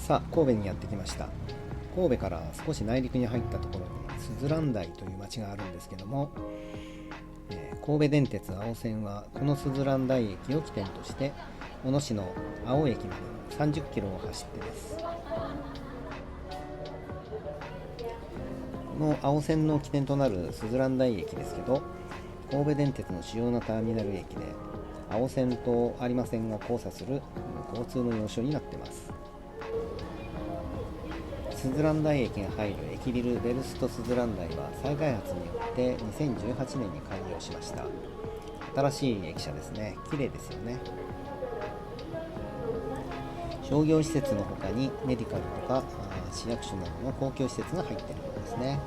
さあ、神戸にやってきました。神戸から少し内陸に入ったところにすずらん台という町があるんですけども、神戸電鉄青線はこのすずらん台駅を起点として小野市の青駅まで30キロを走ってです。この青線の起点となるすずらん台駅ですけど、神戸電鉄の主要なターミナル駅で青線と有馬線が交差する交通の要所になっています。すずらん台駅が入る駅ビルベルストすずらん台は再開発によって2018年に開業しました。新しい駅舎ですね。綺麗ですよね。商業施設の他にメディカルとか市役所などの公共施設が入っているようですね。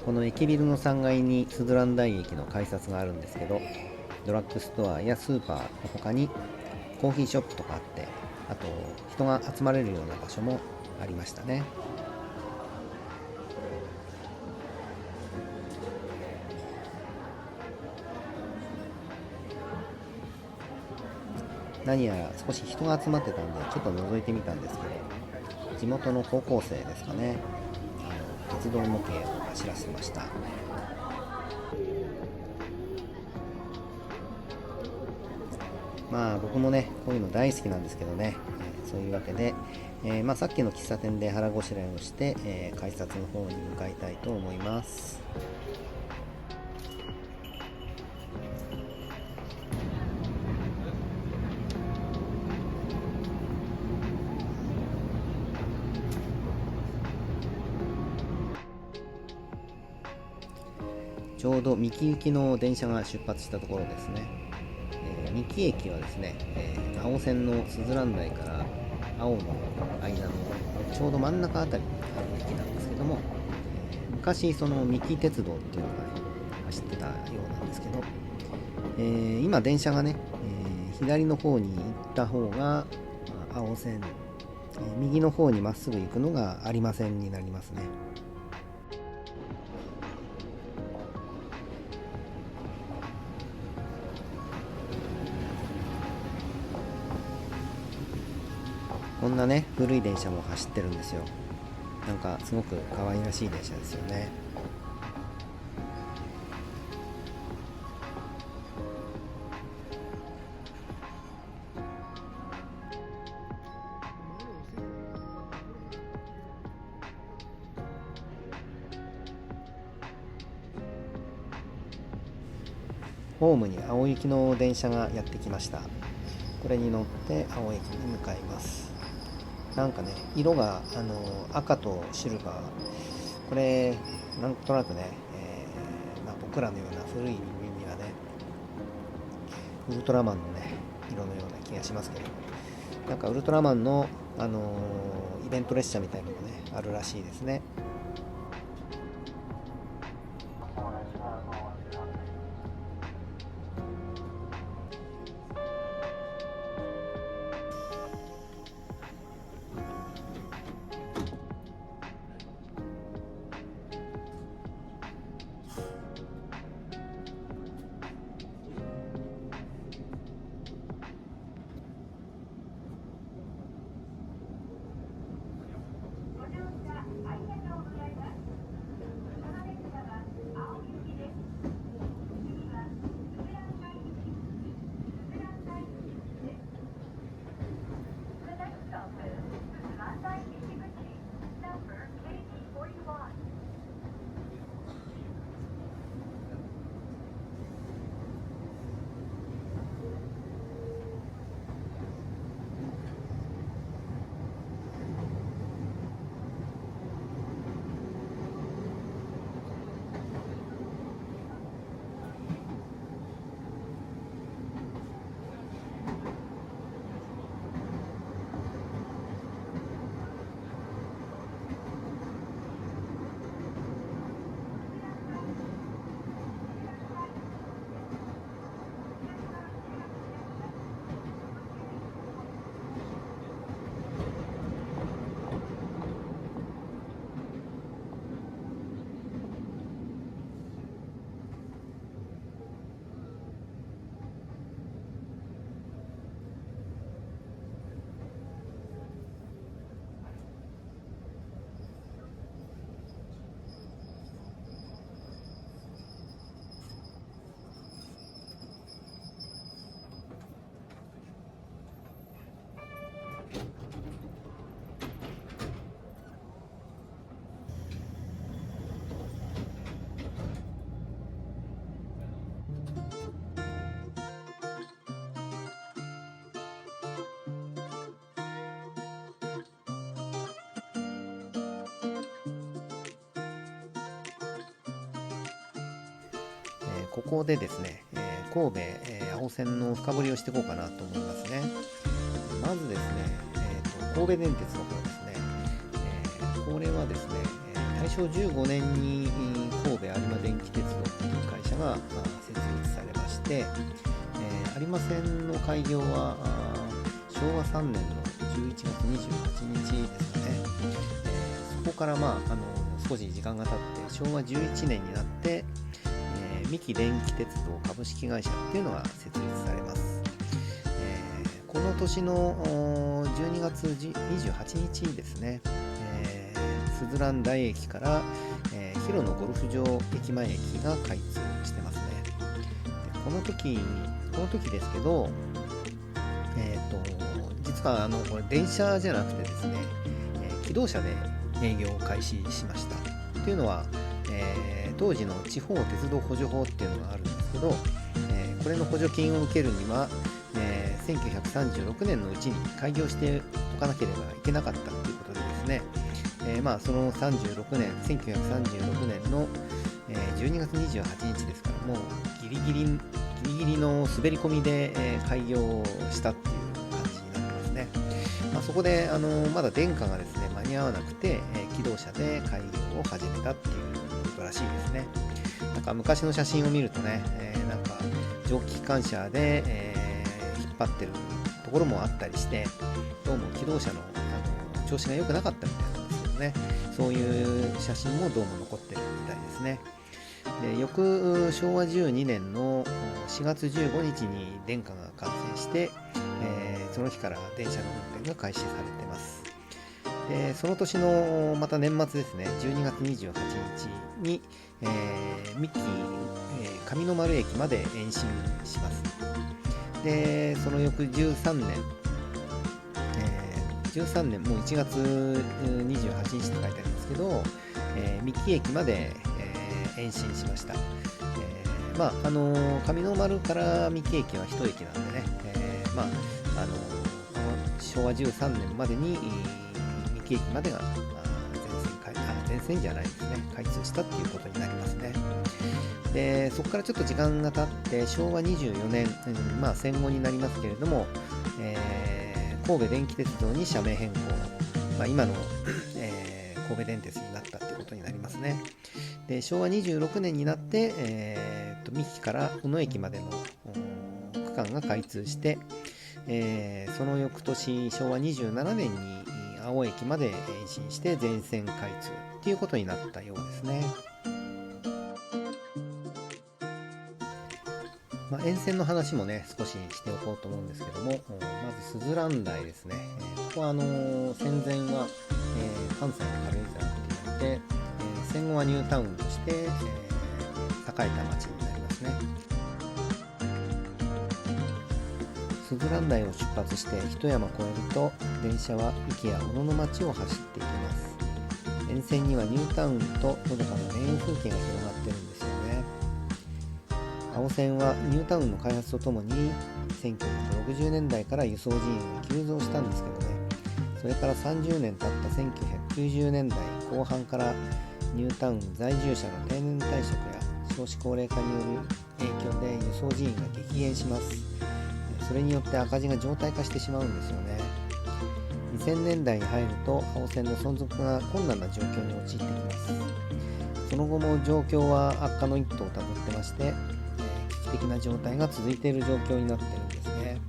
この駅ビルの3階にすずらん台駅の改札があるんですけど、ドラッグストアやスーパーの他にコーヒーショップとかあって、あと人が集まれるような場所もありましたね。何やら少し人が集まってたんでちょっと覗いてみたんですけど、地元の高校生ですかね、鉄道模型を走らせてました。まあ僕もねこういうの大好きなんですけどね、そういうわけで、さっきの喫茶店で腹ごしらえをして、改札の方に向かいたいと思います。ちょうど三木行きの電車が出発したところですね。三木駅はですね、青線のすずらん台から青の間のちょうど真ん中あたりにある駅なんですけども、昔その三木鉄道っていうのが、ね、走ってたようなんですけど、今電車がね、左の方に行った方が青線、右の方にまっすぐ行くのが有馬線になりますね。こんなね古い電車も走ってるんですよ。なんかすごく可愛らしい電車ですよね。ホームに青行きの電車がやってきました。これに乗って青駅に向かいます。なんかね色が赤とシルバー、これなんとなくね、僕らのような古い人間にはねウルトラマンのね色のような気がしますけど、なんかウルトラマンの、イベント列車みたいなのもねあるらしいですね。ここでですね、神戸、青線の深掘りをしていこうかなと思いますね。まずですね、神戸電鉄の方ですね、これはですね、大正15年に神戸有馬電気鉄道という会社が設立されまして、有馬線の開業は昭和3年の11月28日ですかね。そこから少し時間が経って昭和11年になって、三木電気鉄道株式会社っていうのが設立されます。この年の12月28日ですね、すずらん台駅から、広野ゴルフ場駅前駅が開通してますね。この時ですけど、実はこれ電車じゃなくてですね、気動車で営業を開始しました。というのは、当時の地方鉄道補助法っていうのがあるんですけど、これの補助金を受けるには、1936年のうちに開業しておかなければいけなかったということでですね、その1936年の、12月28日ですからもうギリギリの滑り込みで、開業したっていう感じになってますね。そこでまだ電化がですね間に合わなくて、気動車で開業を始めたっていうことらしいですね。なんか昔の写真を見るとね、なんか蒸気機関車で、引っ張ってるところもあったりして、どうも気動車の調子が良くなかったみたいなんですけどね、そういう写真もどうも残ってるみたいですね。で翌昭和12年の4月15日に電化が完成して、その日から電車の運転が開始されてます。でその年のまた年末ですね、12月28日に、三木、上の丸駅まで延伸します。でその翌13年もう1月28日って書いてありますけど、三木駅まで、延伸しました。上の丸から三木駅は1駅なんでね、昭和13年までに三木駅までが全線じゃないですね、開通したっていうことになりますね。でそこからちょっと時間が経って昭和24年、戦後になりますけれども、神戸電気鉄道に社名変更、今の、神戸電鉄になったっていうことになりますね。で昭和26年になって、三木から宇野駅までの区間が開通して、その翌年昭和27年に青駅まで延伸して全線開通っていうことになったようですね。沿線の話もね少ししておこうと思うんですけども、まずすずらん台ですね。ここは戦前は、関西の軽井沢って言われて、戦後はニュータウンとして、栄えた町になりますね。すずらん台を出発して一山越えると電車は壱岐や小野の町を走っていきます。沿線にはニュータウンとのどかな田園風景が広がってるんですよね。青線はニュータウンの開発とともに1960年代から輸送人員が急増したんですけどね、それから30年経った1990年代後半からニュータウン在住者の定年退職や少子高齢化による影響で輸送人員が激減します。それによって赤字が常態化してしまうんですよね。2000年代に入ると青線の存続が困難な状況に陥ってきます。その後も状況は悪化の一途をたどってまして、危機的な状態が続いている状況になっているんですね。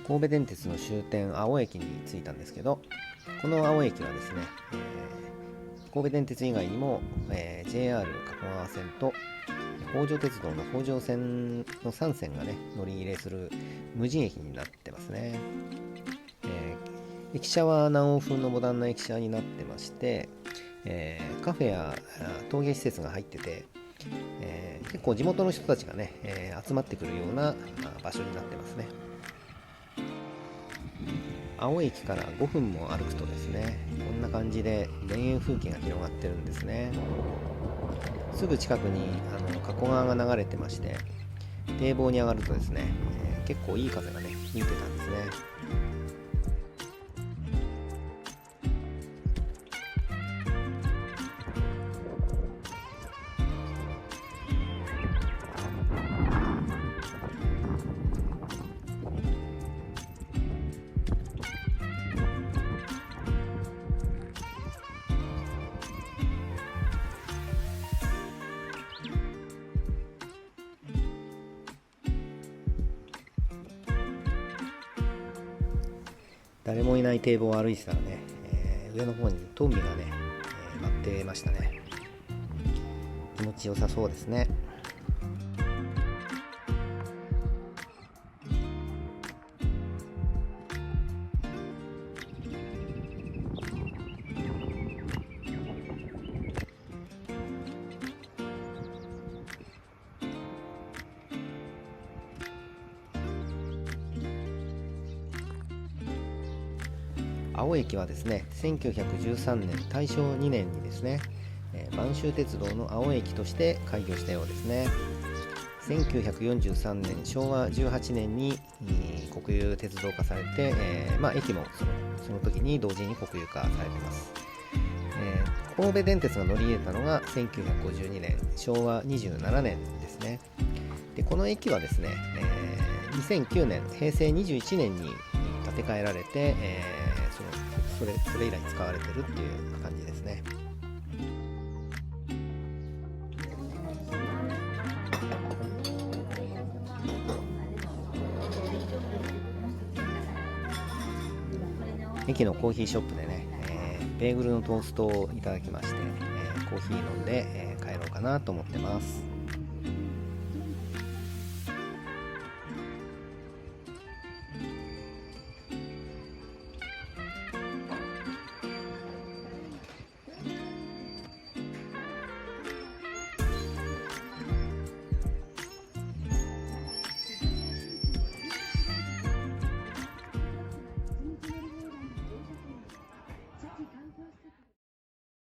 神戸電鉄の終点青駅に着いたんですけど、この青駅はですね、神戸電鉄以外にも、JR 加古川線と北条鉄道の北条線の3線がね乗り入れする無人駅になってますね。駅舎は南欧風のモダンな駅舎になってまして、カフェや陶芸施設が入ってて、結構地元の人たちがね、集まってくるような場所になってますね。青駅から5分も歩くとですね、こんな感じで田園風景が広がってるんですね。すぐ近くに加古川が流れてまして、堤防に上がるとですね、結構いい風がね吹いてたんですね。誰もいない堤防を歩いてたらね、上の方にトンビがね、待ってましたね。気持ちよさそうですね。青駅はですね、1913年大正2年にですね、播州鉄道の青駅として開業したようですね。1943年昭和18年に国有鉄道化されて、駅もその時に同時に国有化されています。神戸電鉄が乗り入れたのが1952年昭和27年ですね。でこの駅はですね、2009年平成21年に建て替えられて、それ以来使われてるっていう感じですね。駅のコーヒーショップでね、ベーグルのトーストをいただきまして、コーヒー飲んで、帰ろうかなと思ってます。観光施設